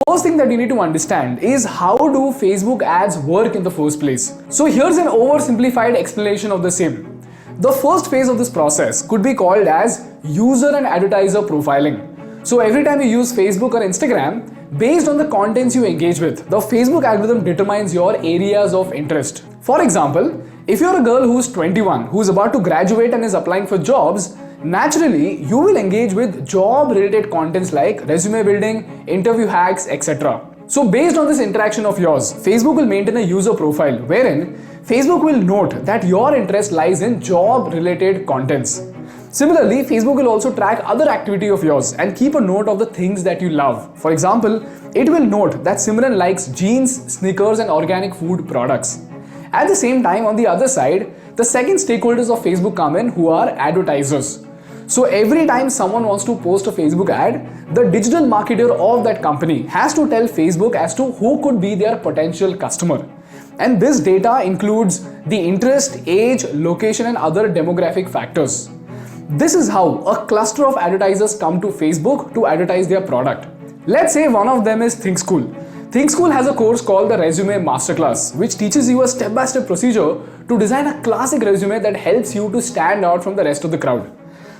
First thing that you need to understand is how do Facebook ads work in the first place. So here's an oversimplified explanation of the same. The first phase of this process could be called as user and advertiser profiling. So every time you use Facebook or Instagram, based on the contents you engage with, the Facebook algorithm determines your areas of interest. For example, if you're a girl who's 21, who's about to graduate and is applying for jobs, naturally you will engage with job-related contents like resume building, interview hacks, etc. So based on this interaction of yours, Facebook will maintain a user profile wherein Facebook will note that your interest lies in job-related contents. Similarly, Facebook will also track other activity of yours and keep a note of the things that you love. For example, it will note that Simran likes jeans, sneakers and organic food products. At the same time, on the other side, the second stakeholders of Facebook come in, who are advertisers. So every time someone wants to post a Facebook ad, the digital marketer of that company has to tell Facebook as to who could be their potential customer. And this data includes the interest, age, location and other demographic factors. This is how a cluster of advertisers come to Facebook to advertise their product. Let's say one of them is ThinkSchool. ThinkSchool has a course called the Resume Masterclass, which teaches you a step-by-step procedure to design a classic resume that helps you to stand out from the rest of the crowd.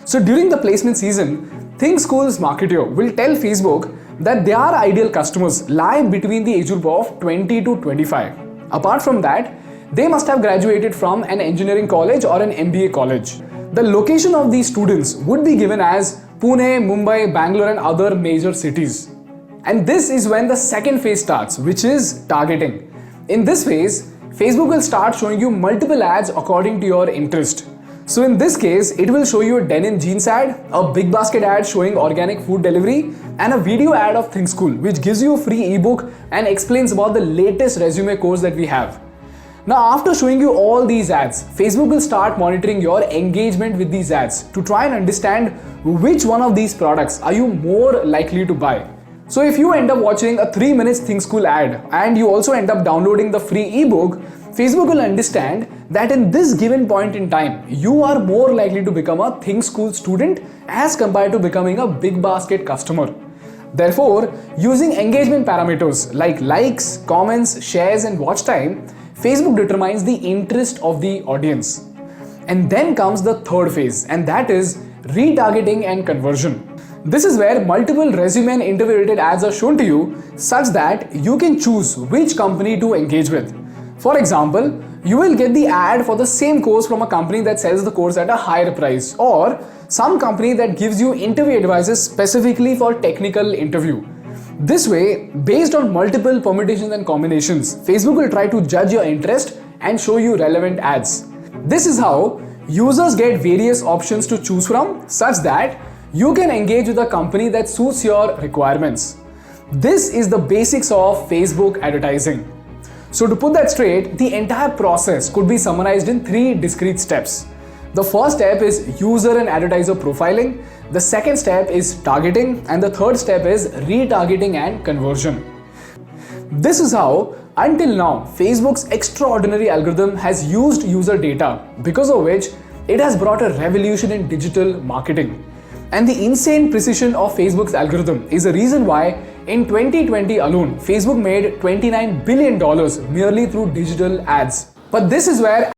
So during the placement season, ThinkSchool's marketer will tell Facebook that their ideal customers lie between the age group of 20 to 25. Apart from that, they must have graduated from an engineering college or an MBA college. The location of these students would be given as Pune, Mumbai, Bangalore and other major cities. And this is when the second phase starts, which is targeting. In this phase, Facebook will start showing you multiple ads according to your interest. So in this case, it will show you a denim jeans ad, a big basket ad showing organic food delivery, and a video ad of ThinkSchool, which gives you a free ebook and explains about the latest resume course that we have. Now, after showing you all these ads, Facebook will start monitoring your engagement with these ads to try and understand which one of these products are you more likely to buy. So if you end up watching a 3 minutes ThinkSchool ad and you also end up downloading the free ebook, Facebook will understand that in this given point in time, you are more likely to become a ThinkSchool student as compared to becoming a big basket customer. Therefore, using engagement parameters like likes, comments, shares and watch time, Facebook determines the interest of the audience. And then comes the third phase, and that is retargeting and conversion. This is where multiple resume and interview related ads are shown to you such that you can choose which company to engage with. For example, you will get the ad for the same course from a company that sells the course at a higher price, or some company that gives you interview advices specifically for technical interview. This way, based on multiple permutations and combinations, Facebook will try to judge your interest and show you relevant ads. This is how users get various options to choose from such that you can engage with a company that suits your requirements. This is the basics of Facebook advertising. So to put that straight, the entire process could be summarized in 3 discrete steps. The first step is user and advertiser profiling. The second step is targeting, and the third step is retargeting and conversion. This is how, until now, Facebook's extraordinary algorithm has used user data, because of which it has brought a revolution in digital marketing. And the insane precision of Facebook's algorithm is the reason why in 2020 alone, Facebook made $29 billion merely through digital ads. But this is where